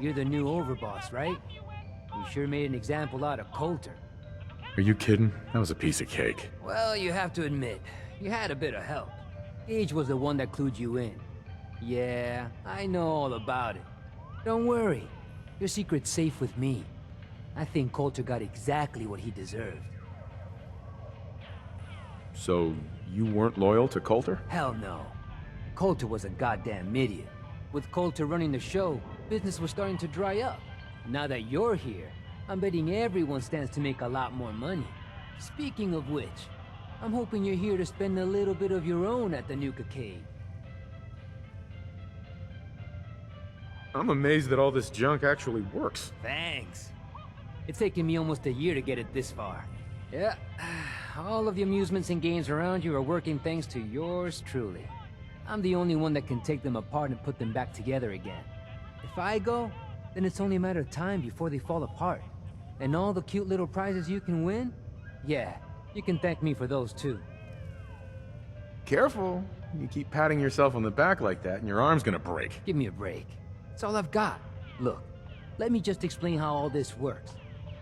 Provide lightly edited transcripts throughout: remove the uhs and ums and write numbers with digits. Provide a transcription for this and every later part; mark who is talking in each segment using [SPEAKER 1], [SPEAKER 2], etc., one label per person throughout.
[SPEAKER 1] you're the new overboss, right? You sure made an example out of Coulter.
[SPEAKER 2] Are you kidding? That was a piece of cake.
[SPEAKER 1] Well, you have to admit, you had a bit of help. Gage was the one that clued you in. Yeah, I know all about it. Don't worry, your secret's safe with me. I think Coulter got exactly what he deserved.
[SPEAKER 2] So, you weren't loyal to Coulter?
[SPEAKER 1] Hell no. Coulter was a goddamn idiot. With Coulter running the show, business was starting to dry up. Now that you're here, I'm betting everyone stands to make a lot more money. Speaking of which, I'm hoping you're here to spend a little bit of your own at the Nuka-Cade.
[SPEAKER 2] I'm amazed that all this junk actually works.
[SPEAKER 1] Thanks. It's taken me almost a year to get it this far. Yeah, all of the amusements and games around you are working thanks to yours truly. I'm the only one that can take them apart and put them back together again. If I go, then it's only a matter of time before they fall apart. And all the cute little prizes you can win? Yeah, you can thank me for those too.
[SPEAKER 2] Careful. You keep patting yourself on the back like that and your arm's gonna break.
[SPEAKER 1] Give me a break. It's all I've got. Look, let me just explain how all this works.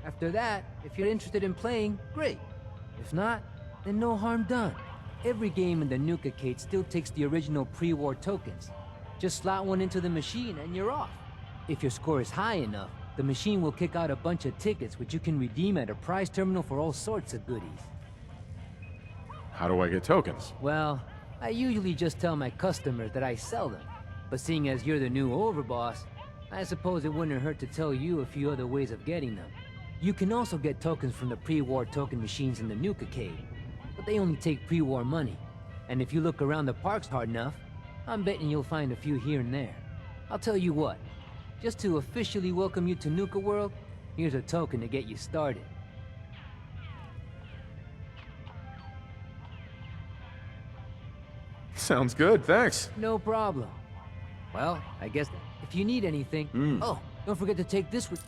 [SPEAKER 1] After that, if you're interested in playing, great. If not, then no harm done. Every game in the Nuka-Cade still takes the original pre-war tokens. Just slot one into the machine and you're off. If your score is high enough, the machine will kick out a bunch of tickets which you can redeem at a prize terminal for all sorts of goodies.
[SPEAKER 2] How do I get tokens?
[SPEAKER 1] Well, I usually just tell my customers that I sell them. But seeing as you're the new overboss, I suppose it wouldn't hurt to tell you a few other ways of getting them. You can also get tokens from the pre-war token machines in the Nuka-Cade, but they only take pre-war money. And if you look around the parks hard enough, I'm betting you'll find a few here and there. I'll tell you what, just to officially welcome you to Nuka World, here's a token to get you started.
[SPEAKER 2] Sounds good, thanks.
[SPEAKER 1] No problem. Well, I guess if you need anything... Oh, don't forget to take this with...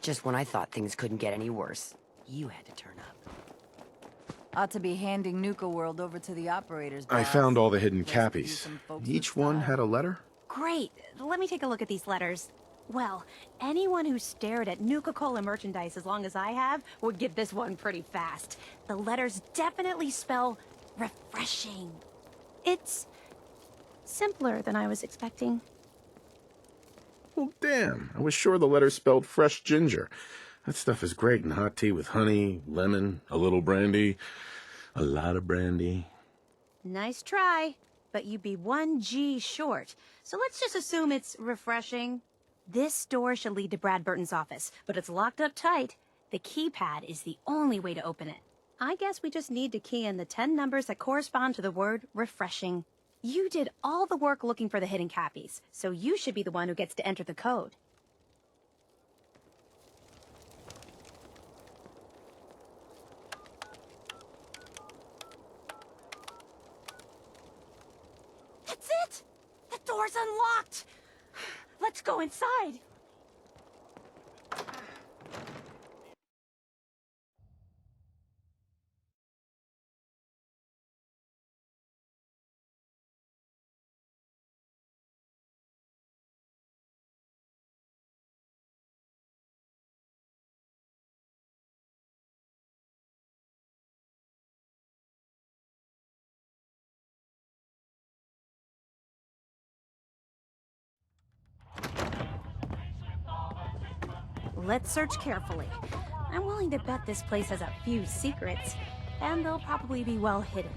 [SPEAKER 3] Just when I thought things couldn't get any worse, you had to turn up.
[SPEAKER 4] Ought to be handing Nuka World over to the operators, boss.
[SPEAKER 2] I found all the hidden
[SPEAKER 4] Guess could
[SPEAKER 2] cappies.
[SPEAKER 4] use some folks
[SPEAKER 2] Each
[SPEAKER 4] with
[SPEAKER 2] one
[SPEAKER 4] style.
[SPEAKER 2] had a letter?
[SPEAKER 5] Great. Let me take a look at these letters. Well, anyone who stared at Nuka-Cola merchandise as long as I have would get this one pretty fast. The letters definitely spell refreshing. It's simpler than I was expecting.
[SPEAKER 2] Well, damn. I was sure the letter spelled fresh ginger. That stuff is great in hot tea with honey, lemon, a little brandy, a lot of brandy.
[SPEAKER 5] Nice try. but you'd be 1G short. So let's just assume it's refreshing. This door should lead to Brad Burton's office, but it's locked up tight. The keypad is the only way to open it. I guess we just need to key in the 10 numbers that correspond to the word refreshing. You did all the work looking for the hidden cappies, so you should be the one who gets to enter the code. That's it! The door's unlocked! Let's go inside! Let's search carefully. I'm willing to bet this place has a few secrets, and they'll probably be well hidden.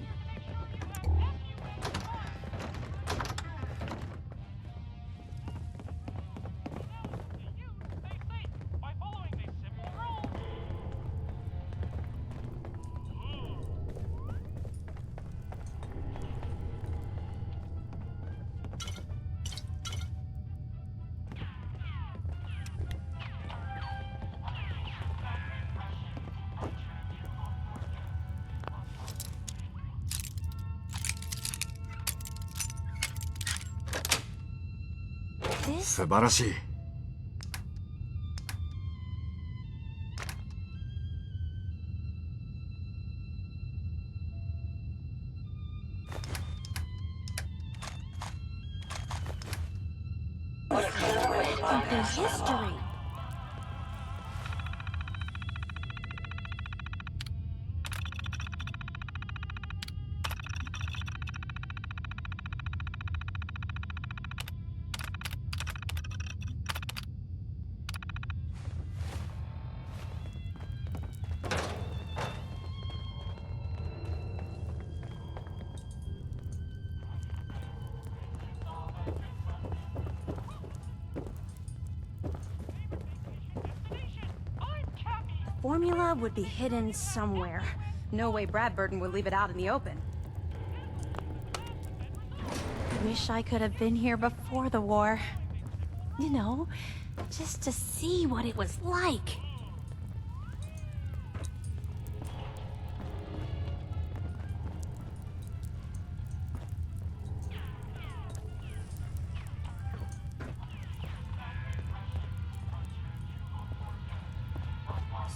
[SPEAKER 5] This
[SPEAKER 6] 素晴らしい。
[SPEAKER 5] there's history. Formula would be hidden somewhere. No way Brad Burton would leave it out in the open. Wish I could have been here before the war. You know, just to see what it was like.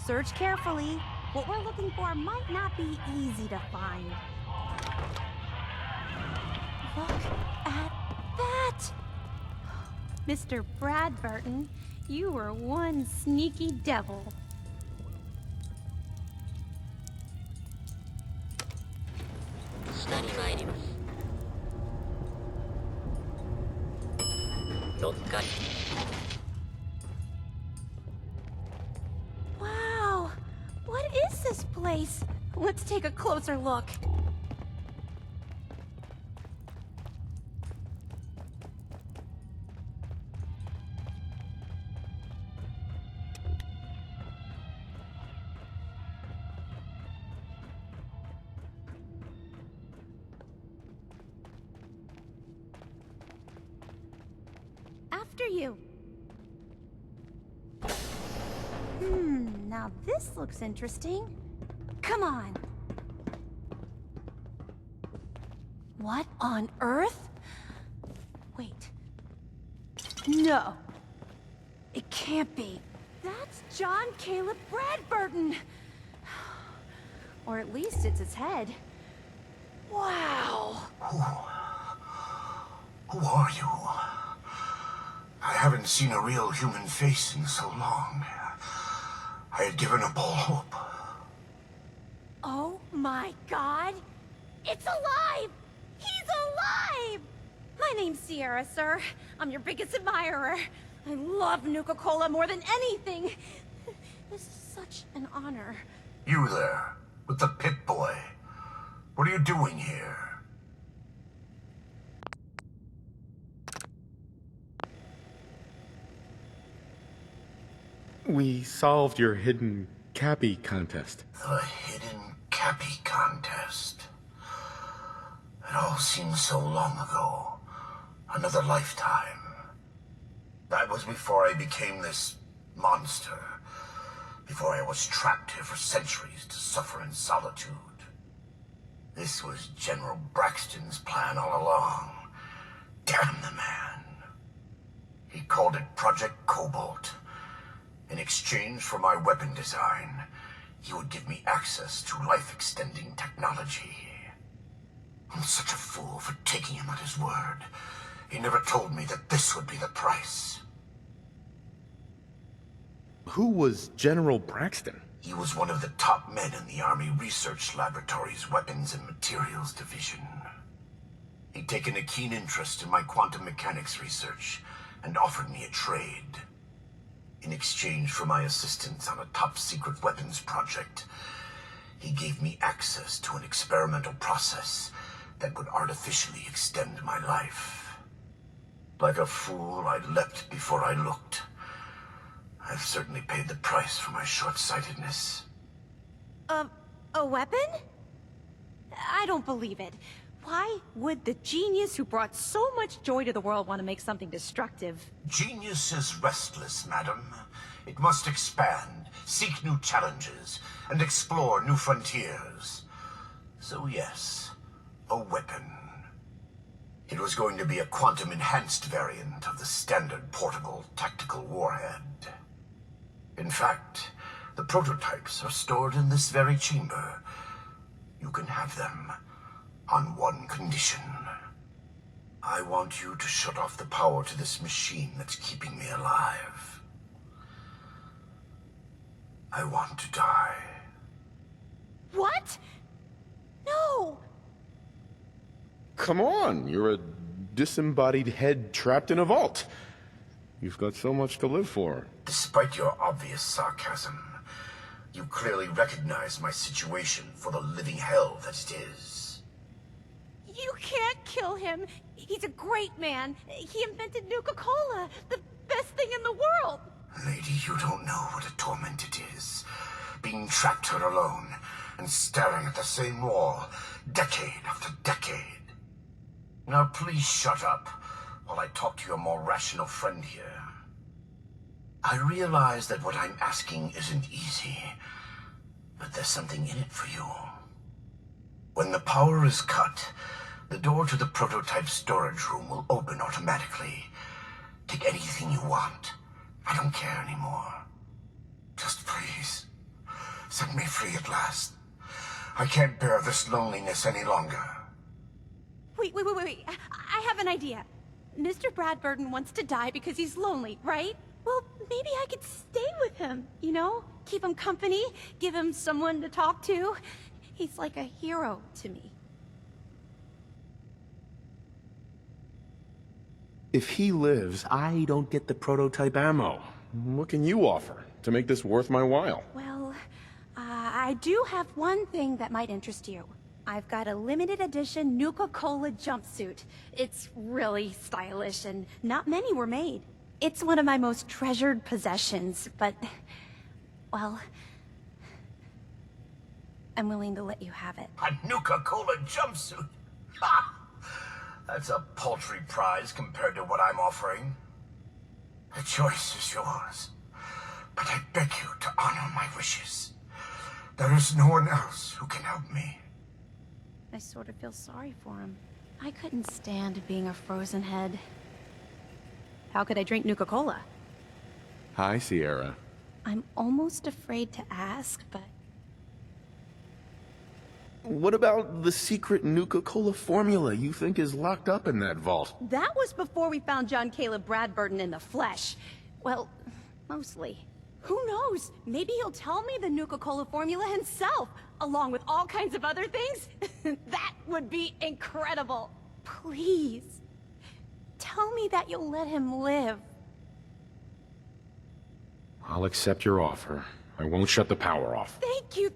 [SPEAKER 5] Search carefully. What we're looking for might not be easy to find. Look at that! Mr. Brad Burton, you were one sneaky devil. Wow! What is this place? Let's take a closer look. After you. Now this looks interesting. Come on. What on earth? Wait. No. It can't be. That's John Caleb Bradburton. Or at least it's his head. Wow.
[SPEAKER 7] Who are you? I haven't seen a real human face in so long. I had given up all hope.
[SPEAKER 5] Oh my god! It's alive! He's alive! My name's Sierra, sir. I'm your biggest admirer. I love Nuka-Cola more than anything. This is such an honor.
[SPEAKER 7] You there, with the pit boy. What are you doing here?
[SPEAKER 2] We solved your hidden Cappy contest.
[SPEAKER 7] The hidden Cappy contest. It all seems so long ago. Another lifetime. That was before I became this monster. Before I was trapped here for centuries to suffer in solitude. This was General Braxton's plan all along. Damn the man. He called it Project Cobalt. In exchange for my weapon design, he would give me access to life-extending technology. I'm such a fool for taking him at his word. He never told me that this would be the price.
[SPEAKER 2] Who was General Braxton?
[SPEAKER 7] He was one of the top men in the Army Research Laboratory's Weapons and Materials Division. He'd taken a keen interest in my quantum mechanics research and offered me a trade. In exchange for my assistance on a top-secret weapons project, he gave me access to an experimental process that would artificially extend my life. Like a fool, I leapt before I looked. I've certainly paid the price for my short-sightedness.
[SPEAKER 5] A weapon? I don't believe it. Why would the genius who brought so much joy to the world want to make something destructive?
[SPEAKER 7] Genius is restless, madam. It must expand, seek new challenges, and explore new frontiers. So yes, a weapon. It was going to be a quantum-enhanced variant of the standard portable tactical warhead. In fact, the prototypes are stored in this very chamber. You can have them on one condition. I want you to shut off the power to this machine that's keeping me alive. I want to die.
[SPEAKER 5] What? No!
[SPEAKER 2] Come on, you're a disembodied head trapped in a vault. You've got so much to live for.
[SPEAKER 7] Despite your obvious sarcasm, you clearly recognize my situation for the living hell that it is.
[SPEAKER 5] You can't kill him. He's a great man. He invented Nuka-Cola, the best thing in the world.
[SPEAKER 7] Lady, you don't know what a torment it is. Being trapped here alone and staring at the same wall, decade after decade. Now please shut up while I talk to your more rational friend here. I realize that what I'm asking isn't easy, but there's something in it for you. When the power is cut, the door to the prototype storage room will open automatically. Take anything you want. I don't care anymore. Just please, set me free at last. I can't bear this loneliness any longer.
[SPEAKER 5] Wait. I have an idea. Mr. Bradburden wants to die because he's lonely, right? Well, maybe I could stay with him, you know? Keep him company, give him someone to talk to. He's like a hero to me.
[SPEAKER 2] If he lives, I don't get the prototype ammo. What can you offer to make this worth my while?
[SPEAKER 5] Well, I do have one thing that might interest you. I've got a limited edition Nuka-Cola jumpsuit. It's really stylish and not many were made. It's one of my most treasured possessions, but, well, I'm willing to let you have it.
[SPEAKER 7] A Nuka-Cola jumpsuit? Ha! That's a paltry prize compared to what I'm offering. The choice is yours, but I beg you to honor my wishes. There is no one else who can help me.
[SPEAKER 5] I sort of feel sorry for him. I couldn't stand being a frozen head. How could I drink Nuka-Cola?
[SPEAKER 2] Hi, Sierra.
[SPEAKER 5] I'm almost afraid to ask, but...
[SPEAKER 2] What about the secret Nuka-Cola formula you think is locked up in that vault?
[SPEAKER 5] That was before we found John Caleb Bradburden in the flesh. Well, mostly. Who knows? Maybe he'll tell me the Nuka-Cola formula himself, along with all kinds of other things. That would be incredible. Please, tell me that you'll let him live.
[SPEAKER 2] I'll accept your offer. I won't shut the power off.
[SPEAKER 5] Thank you!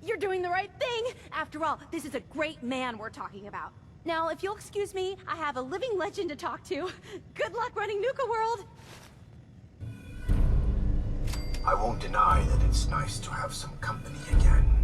[SPEAKER 5] You're doing the right thing. After all, this is a great man we're talking about. Now, if you'll excuse me, I have a living legend to talk to. Good luck running Nuka World.
[SPEAKER 7] I won't deny that it's nice to have some company again.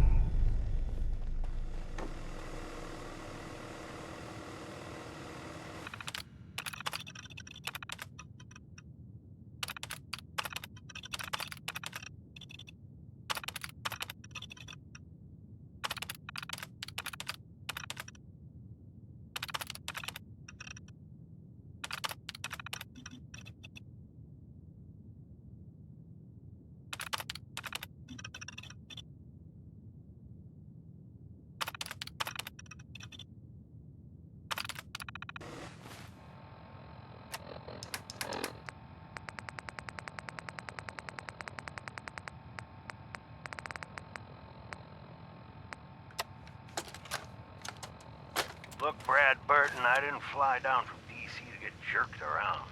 [SPEAKER 6] Look, Brad Burton, I didn't fly down from D.C. to get jerked around.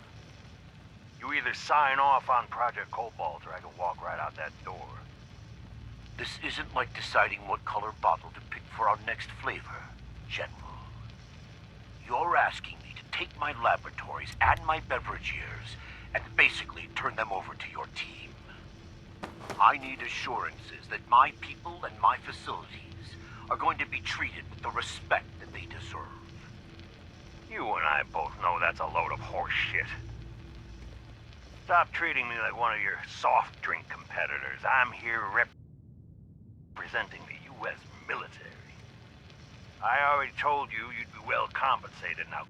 [SPEAKER 6] You either sign off on Project Cobalt or I can walk right out that door.
[SPEAKER 8] This isn't like deciding what color bottle to pick for our next flavor, General. You're asking me to take my laboratories and my beverageers and basically turn them over to your team. I need assurances that my people and my facilities are going to be treated with the respect that they deserve.
[SPEAKER 6] You and I both know that's a load of horse shit. Stop treating me like one of your soft drink competitors. I'm here representing the U.S. military. I already told you you'd be well compensated. Now,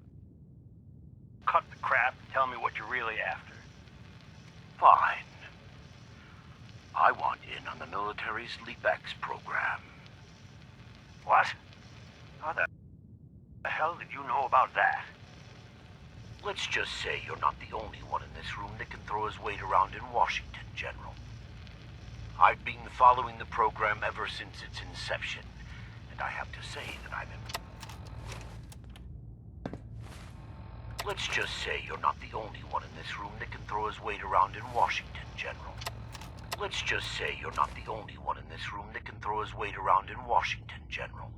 [SPEAKER 6] cut the crap and tell me what you're really after.
[SPEAKER 8] Fine. I want in on the military's LeapX program.
[SPEAKER 6] What? How the hell did you know about that?
[SPEAKER 8] Let's just say you're not the only one in this room that can throw his weight around in Washington, General. I've been following the program ever since its inception, and I have to say that I'm Let's just say you're not the only one in this room that can throw his weight around in Washington, General. Let's just say you're not the only one in this room that can throw his weight around in Washington, General.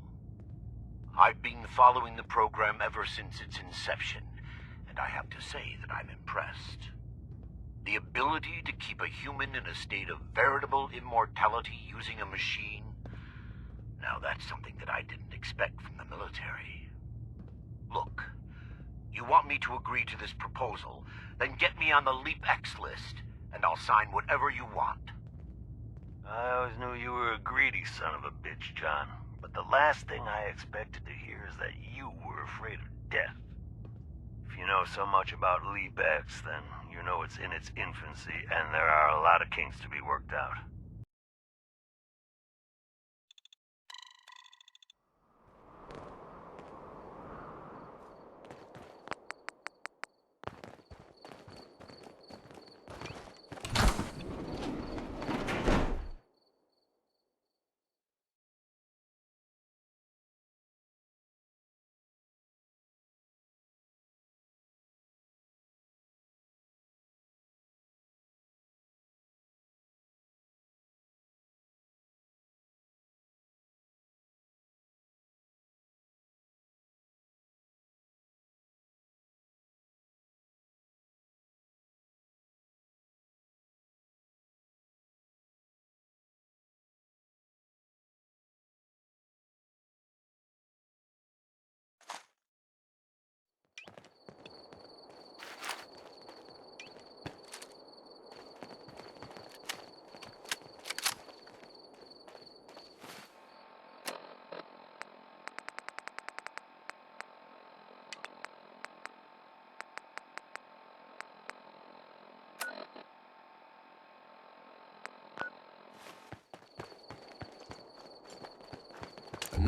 [SPEAKER 8] I've been following the program ever since its inception, and I have to say that I'm impressed. The ability to keep a human in a state of veritable immortality using a machine, now that's something that I didn't expect from the military. Look, you want me to agree to this proposal, then get me on the LeapX list, and I'll sign whatever you want.
[SPEAKER 6] I always knew you were a greedy son of a bitch, John. But the last thing I expected to hear is that you were afraid of death. If you know so much about LeapX, then you know it's in its infancy, and there are a lot of kinks to be worked out.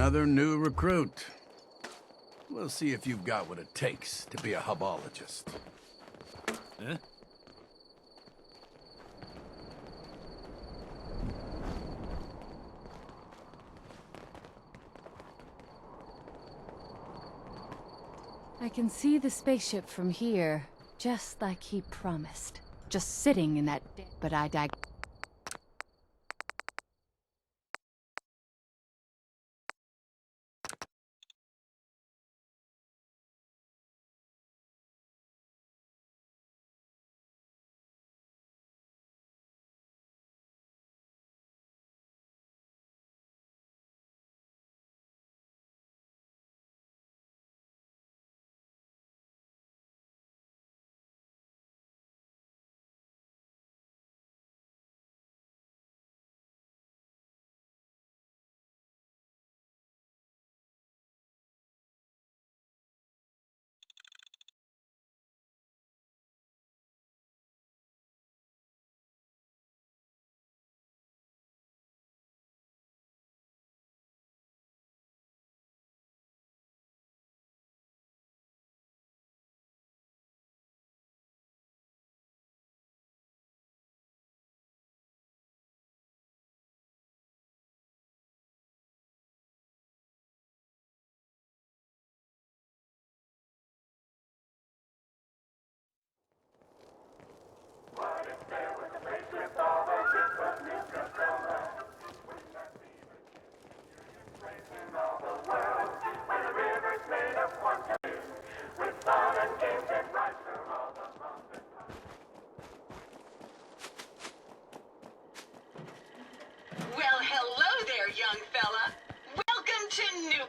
[SPEAKER 9] Another new recruit. We'll see if you've got what it takes to be a hubologist. Huh?
[SPEAKER 4] I can see the spaceship from here, just like he promised. Just sitting in that... But I digress.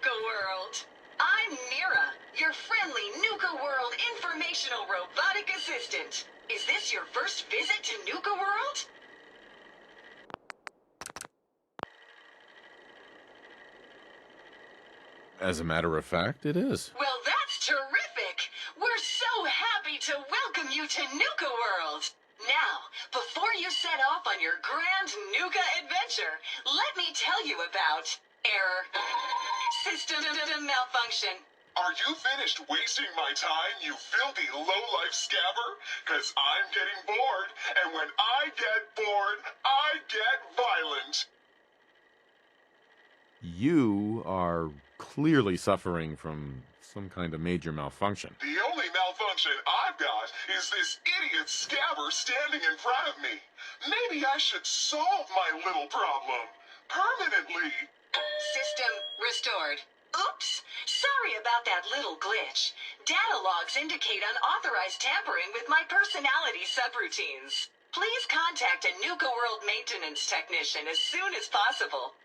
[SPEAKER 10] Nuka World. I'm Mira, your friendly Nuka World informational robotic assistant. Is this your first visit to Nuka World?
[SPEAKER 2] As a matter of fact, it is.
[SPEAKER 10] Well, that's terrific. We're so happy to welcome you to Nuka World. Now, before you set off on your grand Nuka adventure, let me tell you about error, system malfunction.
[SPEAKER 11] Are you finished wasting my time, you filthy low-life scabber? 'Cause I'm getting bored, and when I get bored, I get violent.
[SPEAKER 2] You are clearly suffering from some kind of major malfunction.
[SPEAKER 11] The only malfunction I've got is this idiot scabber standing in front of me. Maybe I should solve my little problem permanently.
[SPEAKER 10] System restored. Oops! Sorry about that little glitch. Data logs indicate unauthorized tampering with my personality subroutines. Please contact a Nuka World maintenance technician as soon as possible.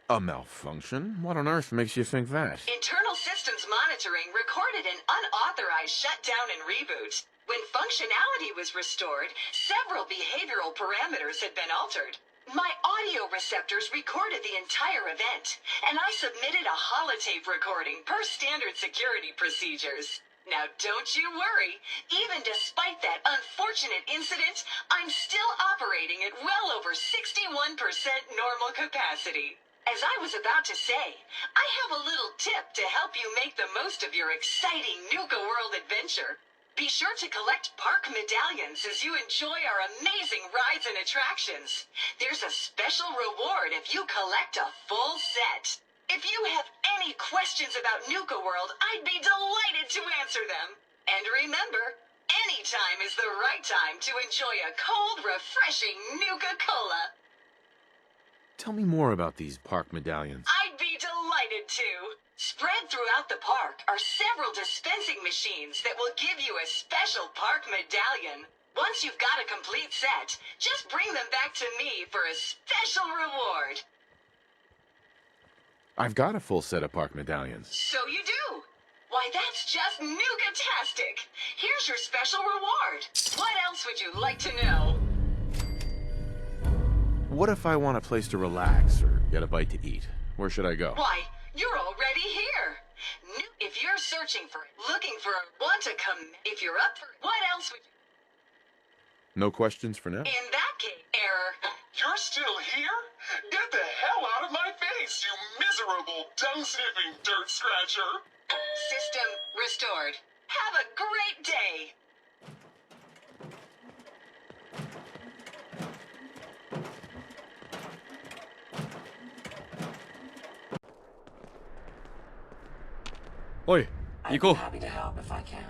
[SPEAKER 2] A malfunction? What on earth makes you think that?
[SPEAKER 10] Internal systems monitoring recorded an unauthorized shutdown and reboot. When functionality was restored, several behavioral parameters had been altered. My audio receptors recorded the entire event, and I submitted a holotape recording per standard security procedures. Now don't you worry, even despite that unfortunate incident, I'm still operating at well over 61% normal capacity. As I was about to say, I have a little tip to help you make the most of your exciting Nuka World adventure. Be sure to collect park medallions as you enjoy our amazing rides and attractions. There's a special reward if you collect a full set. If you have any questions about Nuka World, I'd be delighted to answer them. And remember, any time is the right time to enjoy a cold, refreshing Nuka-Cola.
[SPEAKER 2] Tell me more about these park medallions.
[SPEAKER 10] I'd be delighted to. Spread throughout the park are several dispensing machines that will give you a special park medallion. Once you've got a complete set, just bring them back to me for a special reward.
[SPEAKER 2] I've got a full set of park medallions.
[SPEAKER 10] So you do. Why, that's just Nuka-tastic. Here's your special reward. What else would you like to know?
[SPEAKER 2] What if I want a place to relax or get a bite to eat? Where should I go?
[SPEAKER 10] Why, you're already here. If you're searching for, looking for, want to come, if you're up for, what else would you...
[SPEAKER 2] No questions for now?
[SPEAKER 10] In that case, error.
[SPEAKER 11] You're still here? Get the hell out of my face, you miserable, dung-sniffing dirt scratcher!
[SPEAKER 10] System restored. Have a great day.
[SPEAKER 12] Oi,
[SPEAKER 3] I'm
[SPEAKER 12] Iko.
[SPEAKER 3] happy to help if I can.